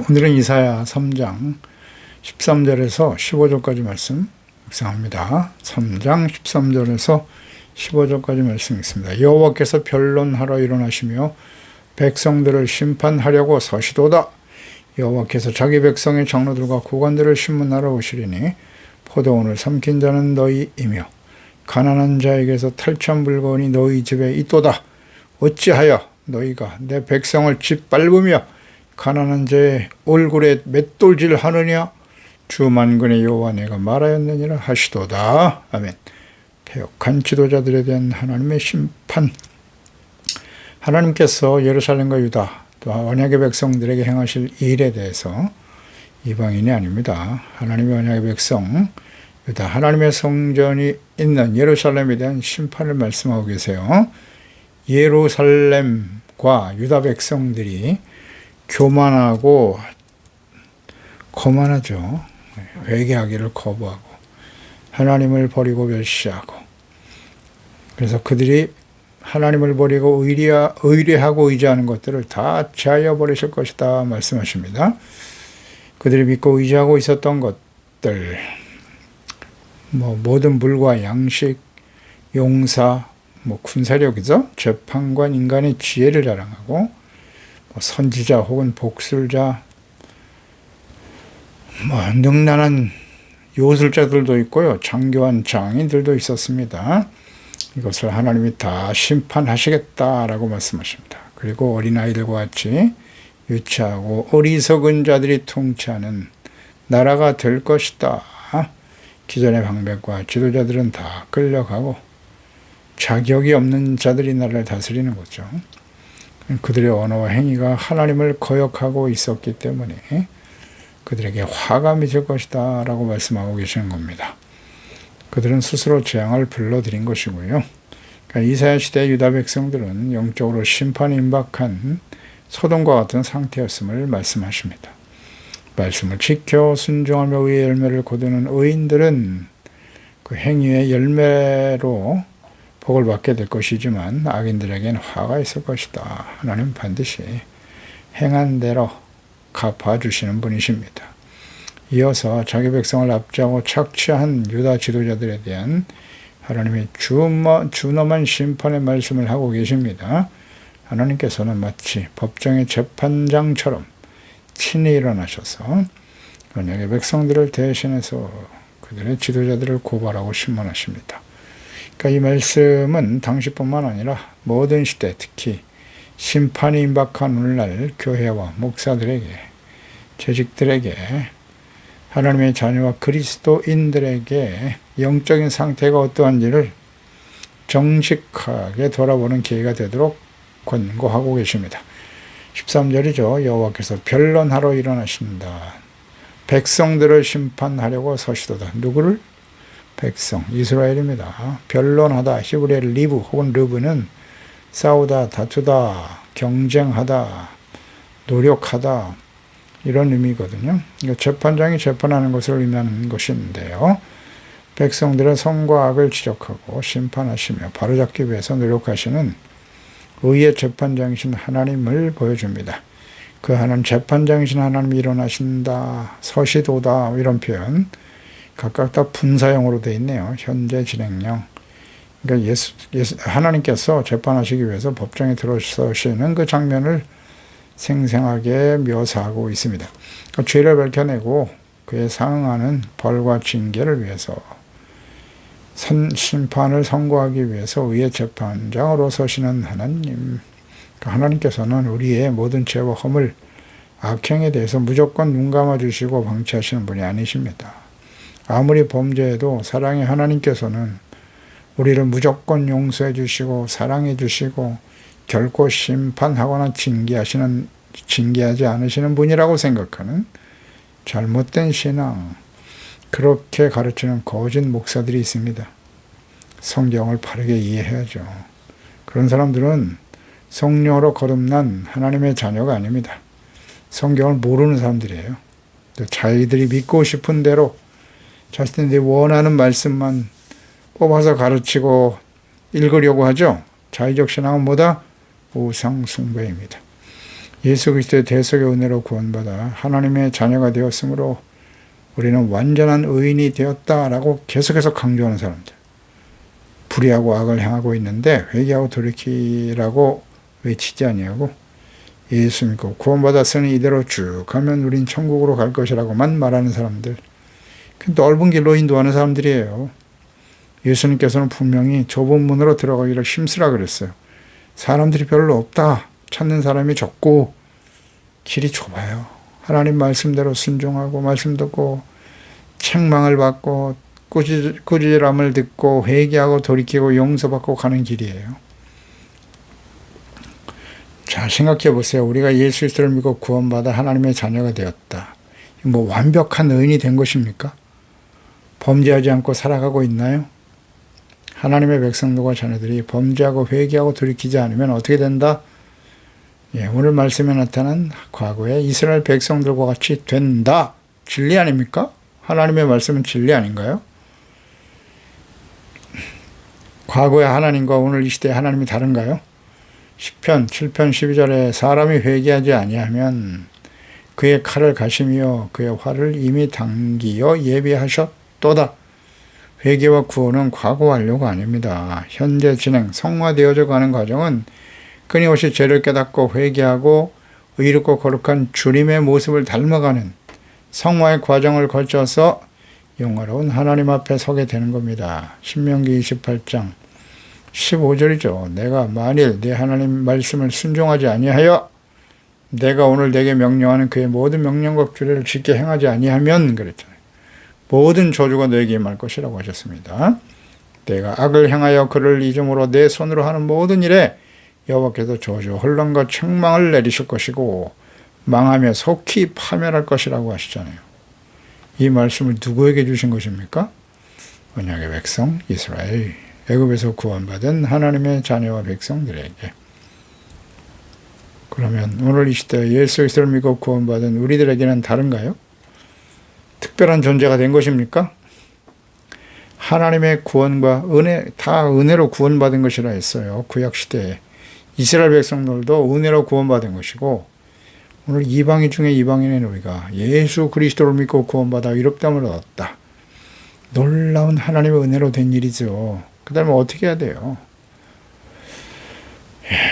오늘은 이사야 3장 13절에서 15절까지 말씀 묵상합니다. 3장 13절에서 15절까지 말씀 있습니다. 여호와께서 변론하러 일어나시며 백성들을 심판하려고 서시도다. 여호와께서 자기 백성의 장로들과 구관들을 심문하러 오시리니 포도원을 삼킨 자는 너희이며 가난한 자에게서 탈취한 물건이 너희 집에 있도다. 어찌하여 너희가 내 백성을 짓밟으며 가난한 자의 얼굴에 맷돌질 하느냐? 주 만군의 여호와 내가 말하였느니라 하시도다. 아멘. 패역한 지도자들에 대한 하나님의 심판. 하나님께서 예루살렘과 유다 또 언약의 백성들에게 행하실 일에 대해서 이방인이 아닙니다. 하나님의 언약의 백성 유다 하나님의 성전이 있는 예루살렘에 대한 심판을 말씀하고 계세요. 예루살렘과 유다 백성들이 교만하고 거만하죠. 회개하기를 거부하고 하나님을 버리고 멸시하고, 그래서 그들이 하나님을 버리고 의뢰하고 의지하는 것들을 다 제하여 버리실 것이다 말씀하십니다. 그들이 믿고 의지하고 있었던 것들, 모든 물과 양식, 용사, 군사력이죠. 재판관, 인간의 지혜를 자랑하고 선지자 혹은 복술자, 능란한 요술자들도 있고요. 장교한 장인들도 있었습니다. 이것을 하나님이 다 심판하시겠다라고 말씀하십니다. 그리고 어린아이들과 같이 유치하고 어리석은 자들이 통치하는 나라가 될 것이다. 기존의 방백과 지도자들은 다 끌려가고 자격이 없는 자들이 나라를 다스리는 거죠. 그들의 언어와 행위가 하나님을 거역하고 있었기 때문에 그들에게 화가 미칠 것이다 라고 말씀하고 계시는 겁니다. 그들은 스스로 재앙을 불러들인 것이고요. 그러니까 이사야 시대 유다 백성들은 영적으로 심판이 임박한 소돔과 같은 상태였음을 말씀하십니다. 말씀을 지켜 순종하며 의의 열매를 거두는 의인들은 그 행위의 열매로 복을 받게 될 것이지만 악인들에게는 화가 있을 것이다. 하나님 반드시 행한 대로 갚아주시는 분이십니다. 이어서 자기 백성을 압제하고 착취한 유다 지도자들에 대한 하나님의 준엄한 심판의 말씀을 하고 계십니다. 하나님께서는 마치 법정의 재판장처럼 친히 일어나셔서 언약의 백성들을 대신해서 그들의 지도자들을 고발하고 심문하십니다. 그러니까 이 말씀은 당시뿐만 아니라 모든 시대, 특히 심판이 임박한 오늘날 교회와 목사들에게, 재직들에게, 하나님의 자녀와 그리스도인들에게 영적인 상태가 어떠한지를 정직하게 돌아보는 기회가 되도록 권고하고 계십니다. 13절이죠. 여호와께서 변론하러 일어나신다. 백성들을 심판하려고 서시도다. 누구를? 백성, 이스라엘입니다. 변론하다, 히브리어 리브 혹은 르브는 싸우다, 다투다, 경쟁하다, 노력하다, 이런 의미거든요. 재판장이 재판하는 것을 의미하는 것인데요. 백성들의 선과 악을 지적하고 심판하시며 바로잡기 위해서 노력하시는 의의 재판장이신 하나님을 보여줍니다. 그 하나님, 재판장이신 하나님이 일어나신다, 서시도다, 이런 표현 각각 다 분사형으로 되어 있네요. 현재 진행형. 그러니까 하나님께서 재판하시기 위해서 법정에 들어서시는 그 장면을 생생하게 묘사하고 있습니다. 그러니까 죄를 밝혀내고 그에 상응하는 벌과 징계를 위해서 심판을 선고하기 위해서 의의 재판장으로 서시는 하나님. 그러니까 하나님께서는 우리의 모든 죄와 허물, 악행에 대해서 무조건 눈 감아주시고 방치하시는 분이 아니십니다. 아무리 범죄해도 사랑의 하나님께서는 우리를 무조건 용서해 주시고 사랑해 주시고 결코 심판하거나 징계하지 않으시는 분이라고 생각하는 잘못된 신앙, 그렇게 가르치는 거짓 목사들이 있습니다. 성경을 바르게 이해해야죠. 그런 사람들은 성령으로 거듭난 하나님의 자녀가 아닙니다. 성경을 모르는 사람들이에요. 자기들이 믿고 싶은 대로 자신들이 원하는 말씀만 뽑아서 가르치고 읽으려고 하죠. 자의적 신앙은 뭐다? 우상 숭배입니다. 예수 그리스도의 대속의 은혜로 구원받아 하나님의 자녀가 되었으므로 우리는 완전한 의인이 되었다라고 계속해서 강조하는 사람들. 불의하고 악을 행하고 있는데 회개하고 돌이키라고 외치지 아니하고 예수 믿고 구원받았으니 이대로 쭉 가면 우린 천국으로 갈 것이라고만 말하는 사람들. 넓은 길로 인도하는 사람들이에요. 예수님께서는 분명히 좁은 문으로 들어가기를 힘쓰라 그랬어요. 사람들이 별로 없다. 찾는 사람이 적고 길이 좁아요. 하나님 말씀대로 순종하고 말씀 듣고 책망을 받고 꾸지람을 듣고 회개하고 돌이키고 용서받고 가는 길이에요. 자, 생각해 보세요. 우리가 예수 그리스도를 믿고 구원받아 하나님의 자녀가 되었다. 뭐 완벽한 의인이 된 것입니까? 범죄하지 않고 살아가고 있나요? 하나님의 백성들과 자녀들이 범죄하고 회개하고 돌이키지 않으면 어떻게 된다? 오늘 말씀에 나타난 과거의 이스라엘 백성들과 같이 된다. 진리 아닙니까? 하나님의 말씀은 진리 아닌가요? 과거의 하나님과 오늘 이 시대의 하나님이 다른가요? 10편 7편 12절에 사람이 회개하지 아니하면 그의 칼을 가시며 그의 활을 이미 당기어 예비하셨도다. 회개와 구원은 과거 완료가 아닙니다. 현재 진행, 성화되어져 가는 과정은 끊임없이 죄를 깨닫고 회개하고 의롭고 거룩한 주님의 모습을 닮아가는 성화의 과정을 거쳐서 영화로운 하나님 앞에 서게 되는 겁니다. 신명기 28장 15절이죠. 내가 만일 내 하나님 말씀을 순종하지 아니하여 내가 오늘 내게 명령하는 그의 모든 명령과 규례를 지켜 행하지 아니하면 그랬잖아요. 모든 저주가 너에게 임할 것이라고 하셨습니다. 내가 악을 행하여 그를 잊음으로 내 손으로 하는 모든 일에 여호와께서 저주, 혼란과 책망을 내리실 것이고 망하며 속히 파멸할 것이라고 하시잖아요. 이 말씀을 누구에게 주신 것입니까? 언약의 백성 이스라엘, 애굽에서 구원받은 하나님의 자녀와 백성들에게. 그러면 오늘 이 시대에 예수 그리스도를 믿고 구원받은 우리들에게는 다른가요? 특별한 존재가 된 것입니까? 하나님의 구원과 은혜, 다 은혜로 구원받은 것이라 했어요. 구약시대에. 이스라엘 백성들도 은혜로 구원받은 것이고 오늘 이방인 중에 이방인인 우리가 예수 그리스도를 믿고 구원받아 의롭다함을 얻었다. 놀라운 하나님의 은혜로 된 일이죠. 그 다음에 어떻게 해야 돼요?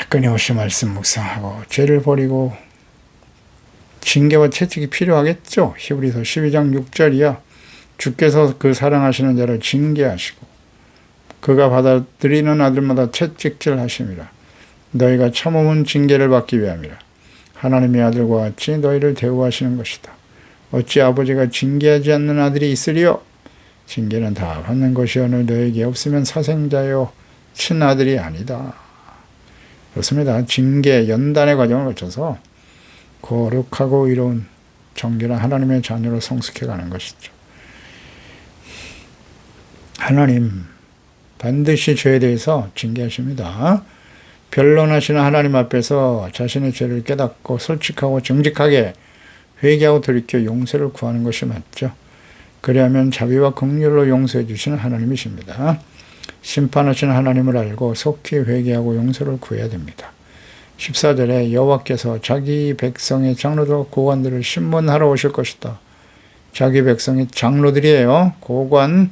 끊임없이 말씀 묵상하고 죄를 버리고 징계와 채찍이 필요하겠죠. 히브리서 12장 6절이야. 주께서 그 사랑하시는 자를 징계하시고 그가 받아들이는 아들마다 채찍질 하심이라. 너희가 참음은 징계를 받기 위함이라. 하나님의 아들과 같이 너희를 대우하시는 것이다. 어찌 아버지가 징계하지 않는 아들이 있으리요? 징계는 다 받는 것이오늘 너에게 없으면 사생자요 친아들이 아니다. 그렇습니다. 징계, 연단의 과정을 거쳐서 거룩하고 의로운 정결한 하나님의 자녀로 성숙해가는 것이죠. 하나님 반드시 죄에 대해서 징계하십니다. 변론하시는 하나님 앞에서 자신의 죄를 깨닫고 솔직하고 정직하게 회개하고 돌이켜 용서를 구하는 것이 맞죠. 그리하면 자비와 긍휼로 용서해 주시는 하나님이십니다. 심판하시는 하나님을 알고 속히 회개하고 용서를 구해야 됩니다. 14절에 여호와께서 자기 백성의 장로들과 고관들을 심문하러 오실 것이다. 자기 백성의 장로들이에요. 고관,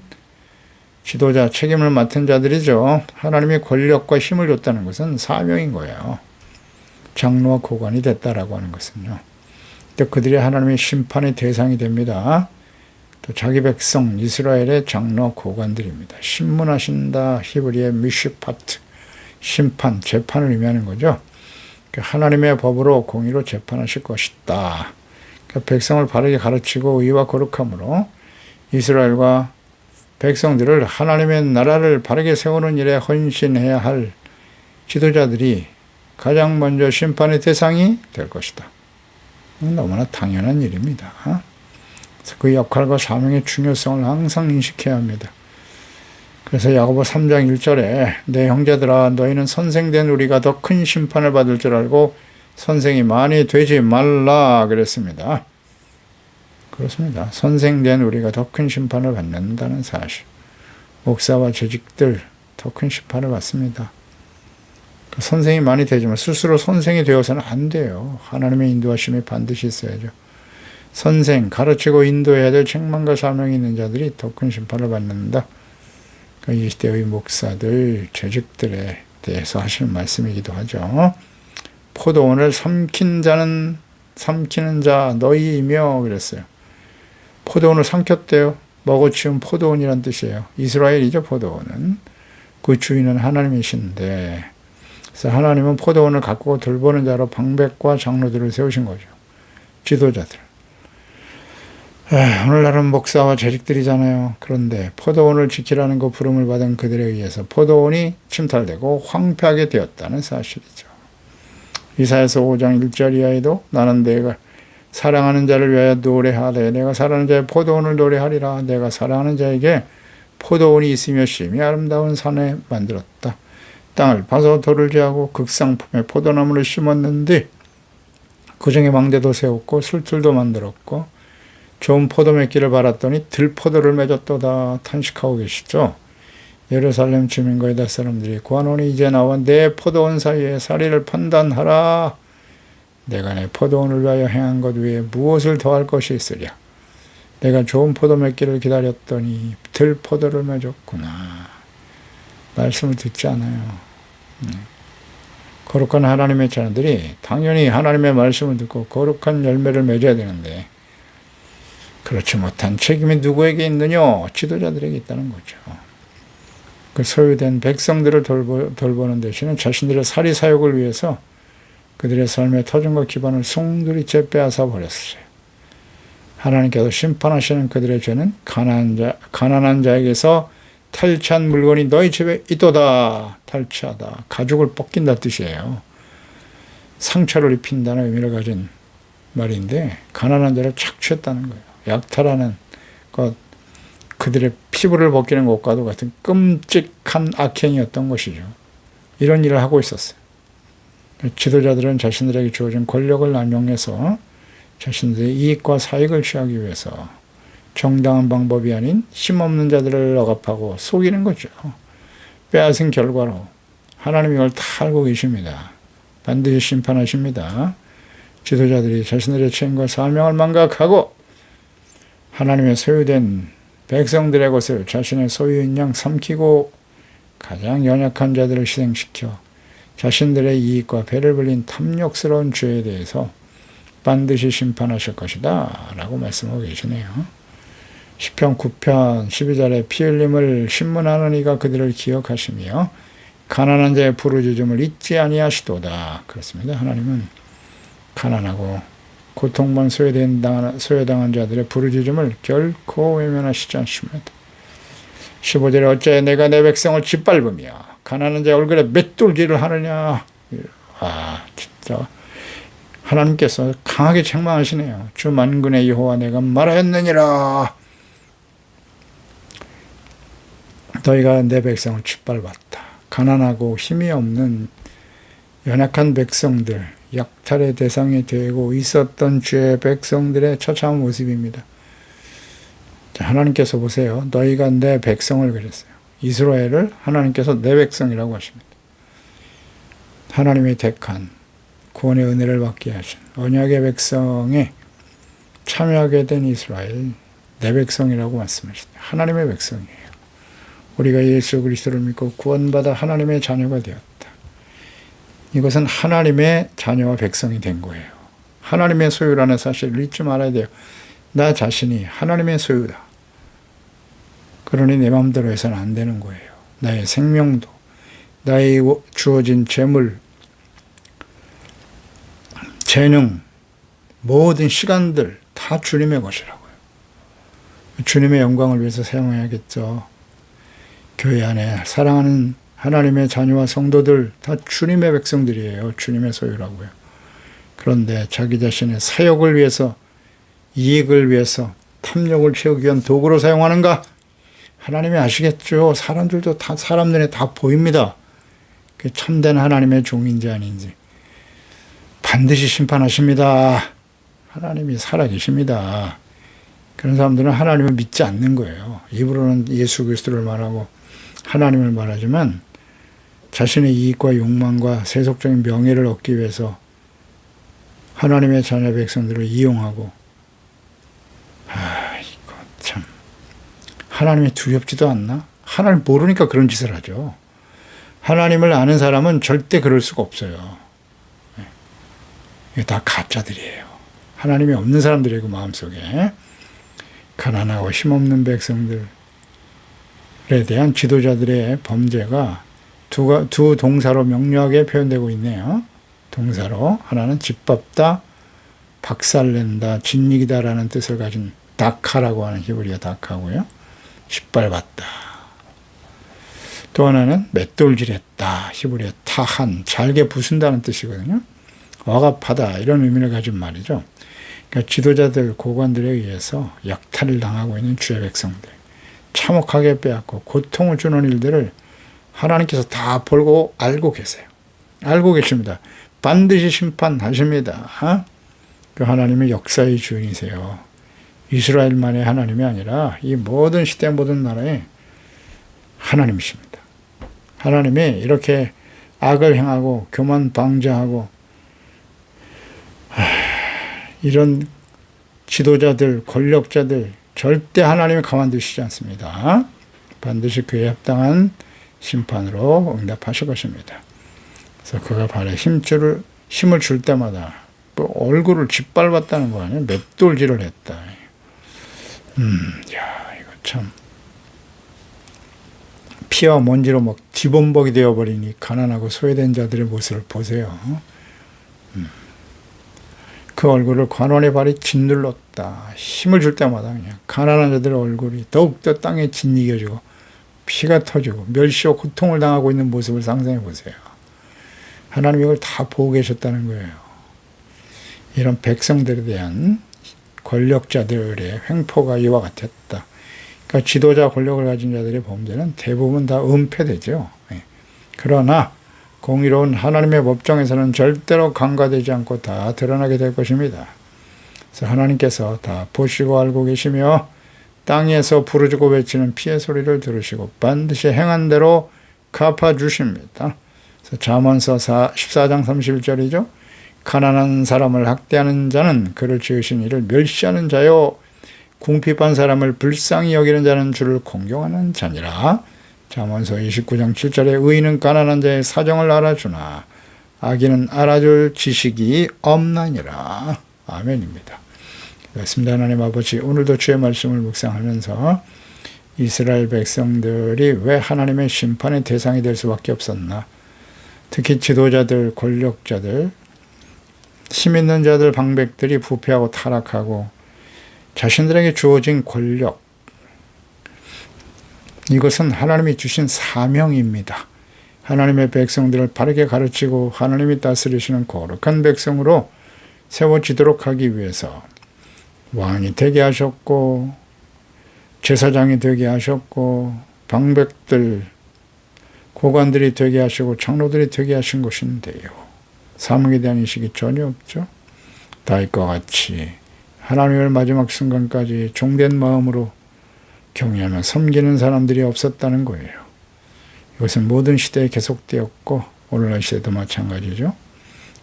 지도자, 책임을 맡은 자들이죠. 하나님이 권력과 힘을 줬다는 것은 사명인 거예요. 장로와 고관이 됐다라고 하는 것은요. 또 그들이 하나님의 심판의 대상이 됩니다. 또 자기 백성 이스라엘의 장로 고관들입니다. 심문하신다. 히브리의 미슈파트, 심판, 재판을 의미하는 거죠. 하나님의 법으로 공의로 재판하실 것이다. 백성을 바르게 가르치고 의와 거룩함으로 이스라엘과 백성들을 하나님의 나라를 바르게 세우는 일에 헌신해야 할 지도자들이 가장 먼저 심판의 대상이 될 것이다. 너무나 당연한 일입니다. 그래서 그 역할과 사명의 중요성을 항상 인식해야 합니다. 그래서 야고보 3장 1절에 내 형제들아 너희는 선생된 우리가 더 큰 심판을 받을 줄 알고 선생이 많이 되지 말라 그랬습니다. 그렇습니다. 선생된 우리가 더 큰 심판을 받는다는 사실. 목사와 재직들 더 큰 심판을 받습니다. 선생이 많이 되지만 스스로 선생이 되어서는 안 돼요. 하나님의 인도하심이 반드시 있어야죠. 선생, 가르치고 인도해야 될 책망과 사명이 있는 자들이 더 큰 심판을 받는다. 이 시대의 목사들, 재직들에 대해서 하시는 말씀이기도 하죠. 포도원을 삼키는 자 너희이며 그랬어요. 포도원을 삼켰대요. 먹어치운 포도원이란 뜻이에요. 이스라엘이죠, 포도원은. 그 주인은 하나님이신데, 그래서 하나님은 포도원을 가꾸고 돌보는 자로 방백과 장로들을 세우신 거죠. 지도자들. 오늘날은 목사와 재직들이잖아요. 그런데 포도원을 지키라는 그 부름을 받은 그들에 의해서 포도원이 침탈되고 황폐하게 되었다는 사실이죠. 이사야서 5장 1절 이하에도 나는 내가 사랑하는 자를 위하여 노래하되 내가 사랑하는 자의 포도원을 노래하리라. 내가 사랑하는 자에게 포도원이 있으며 심히 아름다운 산에 만들었다. 땅을 파서 돌을 제하고 극상품의 포도나무를 심었는데 그중에 망대도 세웠고 술틀도 만들었고 좋은 포도 맺기를 바랐더니 들포도를 맺었도다. 탄식하고 계시죠. 예루살렘 주민과 유다 사람들이 관원이 이제 나와 내 포도원 사이에 사리를 판단하라. 내가 내 포도원을 위하여 행한 것 외에 무엇을 더할 것이 있으랴. 내가 좋은 포도 맺기를 기다렸더니 들포도를 맺었구나. 말씀을 듣지 않아요. 거룩한 하나님의 자녀들이 당연히 하나님의 말씀을 듣고 거룩한 열매를 맺어야 되는데 그렇지 못한 책임이 누구에게 있느냐? 지도자들에게 있다는 거죠. 그 소유된 백성들을 돌보는 대신에 자신들의 사리 사욕을 위해서 그들의 삶의 터전과 기반을 송두리째 빼앗아 버렸어요. 하나님께서 심판하시는 그들의 죄는 가난한 자에게서 탈취한 물건이 너희 집에 있도다. 탈취하다. 가죽을 벗긴다 뜻이에요. 상처를 입힌다는 의미를 가진 말인데 가난한 자를 착취했다는 거예요. 약탈하는 것, 그들의 피부를 벗기는 것과도 같은 끔찍한 악행이었던 것이죠. 이런 일을 하고 있었어요. 지도자들은 자신들에게 주어진 권력을 남용해서 자신들의 이익과 사익을 취하기 위해서 정당한 방법이 아닌 힘없는 자들을 억압하고 속이는 거죠. 빼앗은 결과로 하나님이 이걸 다 알고 계십니다. 반드시 심판하십니다. 지도자들이 자신들의 책임과 사명을 망각하고 하나님의 소유된 백성들의 것을 자신의 소유인 양 삼키고 가장 연약한 자들을 희생시켜 자신들의 이익과 배를 불린 탐욕스러운 죄에 대해서 반드시 심판하실 것이다 라고 말씀하고 계시네요. 시편 9편 12절에 피 흘림을 신문하는 이가 그들을 기억하시며 가난한 자의 부르짖음을 잊지 아니하시도다. 그렇습니다. 하나님은 가난하고 고통만 소외당한 자들의 부르짖음을 결코 외면하시지 않습니다. 15절에 어찌하여 내가 내 백성을 짓밟으며 가난한 자의 얼굴에 맷돌질을 하느냐. 진짜 하나님께서 강하게 책망하시네요. 주 만군의 여호와 내가 말하였느니라. 너희가 내 백성을 짓밟았다. 가난하고 힘이 없는 연약한 백성들, 약탈의 대상이 되고 있었던 주의 백성들의 처참한 모습입니다. 하나님께서 보세요. 너희가 내 백성을 그랬어요. 이스라엘을 하나님께서 내 백성이라고 하십니다. 하나님의 택한 구원의 은혜를 받게 하신 언약의 백성에 참여하게 된 이스라엘 내 백성이라고 말씀하십니다. 하나님의 백성이에요. 우리가 예수 그리스도를 믿고 구원받아 하나님의 자녀가 되었다. 이것은 하나님의 자녀와 백성이 된 거예요. 하나님의 소유라는 사실을 잊지 말아야 돼요. 나 자신이 하나님의 소유다. 그러니 내 마음대로 해서는 안 되는 거예요. 나의 생명도, 나의 주어진 재물, 재능, 모든 시간들 다 주님의 것이라고요. 주님의 영광을 위해서 사용해야겠죠. 교회 안에 사랑하는 하나님의 자녀와 성도들 다 주님의 백성들이에요. 주님의 소유라고요. 그런데 자기 자신의 사역을 위해서, 이익을 위해서 탐욕을 채우기 위한 도구로 사용하는가? 하나님이 아시겠죠. 사람들도 다 사람 눈에 다 보입니다. 그 참된 하나님의 종인지 아닌지. 반드시 심판하십니다. 하나님이 살아계십니다. 그런 사람들은 하나님을 믿지 않는 거예요. 입으로는 예수 그리스도를 말하고 하나님을 말하지만 자신의 이익과 욕망과 세속적인 명예를 얻기 위해서 하나님의 자녀 백성들을 이용하고, 이거 참 하나님이 두렵지도 않나? 하나님 모르니까 그런 짓을 하죠. 하나님을 아는 사람은 절대 그럴 수가 없어요. 이게 다 가짜들이에요. 하나님이 없는 사람들이고, 마음속에 가난하고 힘없는 백성들에 대한 지도자들의 범죄가 두 동사로 명료하게 표현되고 있네요. 동사로 하나는 짓밟다, 박살낸다, 진익이다라는 뜻을 가진 다카라고 하는 히브리어 다카고요. 짓밟았다. 또 하나는 맷돌질했다. 히브리어 타한, 잘게 부순다는 뜻이거든요. 와갑하다 이런 의미를 가진 말이죠. 그러니까 지도자들, 고관들에 의해서 약탈을 당하고 있는 주의 백성들, 참혹하게 빼앗고 고통을 주는 일들을 하나님께서 다 보고 알고 계세요. 알고 계십니다. 반드시 심판하십니다. 그 하나님의 역사의 주인이세요. 이스라엘만의 하나님이 아니라 이 모든 시대, 모든 나라의 하나님이십니다. 하나님이 이렇게 악을 행하고 교만 방자하고 이런 지도자들, 권력자들 절대 하나님이 가만두시지 않습니다. 반드시 그에 합당한 심판으로 응답하실 것입니다. 그래서 그가 발에 힘을 줄 때마다 뭐 얼굴을 짓밟았다는 거 아니에요? 맷돌질을 했다. 이거 참 피와 먼지로 막 뒤범벅이 되어버리니 가난하고 소외된 자들의 모습을 보세요. 그 얼굴을 관원의 발이 짓눌렀다. 힘을 줄 때마다 그냥 가난한 자들의 얼굴이 더욱더 땅에 짓이겨지고 피가 터지고 멸시와 고통을 당하고 있는 모습을 상상해 보세요. 하나님이 이걸 다 보고 계셨다는 거예요. 이런 백성들에 대한 권력자들의 횡포가 이와 같았다. 그러니까 지도자 권력을 가진 자들의 범죄는 대부분 다 은폐되죠. 그러나 공의로운 하나님의 법정에서는 절대로 간과되지 않고 다 드러나게 될 것입니다. 그래서 하나님께서 다 보시고 알고 계시며 땅에서 부르짖고 외치는 피의 소리를 들으시고 반드시 행한 대로 갚아주십니다. 그래서 잠언서 14장 31절이죠. 가난한 사람을 학대하는 자는 그를 지으신 이를 멸시하는 자요, 궁핍한 사람을 불쌍히 여기는 자는 주를 공경하는 자니라. 잠언서 29장 7절에 의인은 가난한 자의 사정을 알아주나 악인은 알아줄 지식이 없나니라. 아멘입니다. 그렇습니다. 하나님 아버지, 오늘도 주의 말씀을 묵상하면서 이스라엘 백성들이 왜 하나님의 심판의 대상이 될 수밖에 없었나, 특히 지도자들, 권력자들, 힘 있는 자들, 방백들이 부패하고 타락하고 자신들에게 주어진 권력, 이것은 하나님이 주신 사명입니다. 하나님의 백성들을 바르게 가르치고 하나님이 다스리시는 거룩한 백성으로 세워지도록 하기 위해서 왕이 되게 하셨고 제사장이 되게 하셨고 방백들, 고관들이 되게 하시고 장로들이 되게 하신 것인데요. 사명에 대한 인식이 전혀 없죠. 다윗과 같이 하나님을 마지막 순간까지 종된 마음으로 경외하며 섬기는 사람들이 없었다는 거예요. 이것은 모든 시대에 계속되었고 오늘날 시대도 마찬가지죠.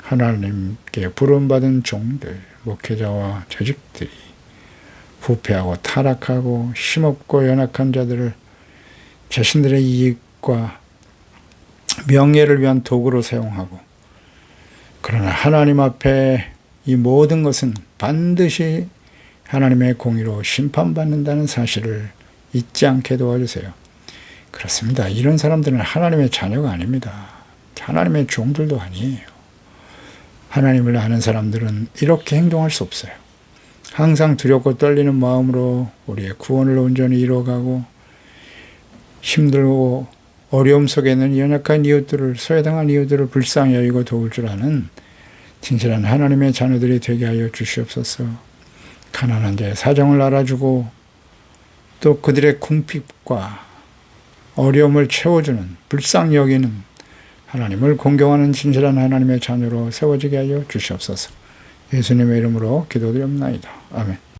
하나님께 부름받은 종들, 목회자와 재직들이 부패하고 타락하고 힘없고 연약한 자들을 자신들의 이익과 명예를 위한 도구로 사용하고, 그러나 하나님 앞에 이 모든 것은 반드시 하나님의 공의로 심판받는다는 사실을 잊지 않게 도와주세요. 그렇습니다. 이런 사람들은 하나님의 자녀가 아닙니다. 하나님의 종들도 아니에요. 하나님을 아는 사람들은 이렇게 행동할 수 없어요. 항상 두렵고 떨리는 마음으로 우리의 구원을 온전히 이뤄가고 힘들고 어려움 속에 있는 연약한 이웃들을, 소외당한 이웃들을 불쌍히 여기고 도울 줄 아는 진실한 하나님의 자녀들이 되게 하여 주시옵소서. 가난한 자의 사정을 알아주고 또 그들의 궁핍과 어려움을 채워주는, 불쌍히 여기는 하나님을 공경하는 진실한 하나님의 자녀로 세워지게 하여 주시옵소서. 예수님의 이름으로 기도드립니다. 아멘.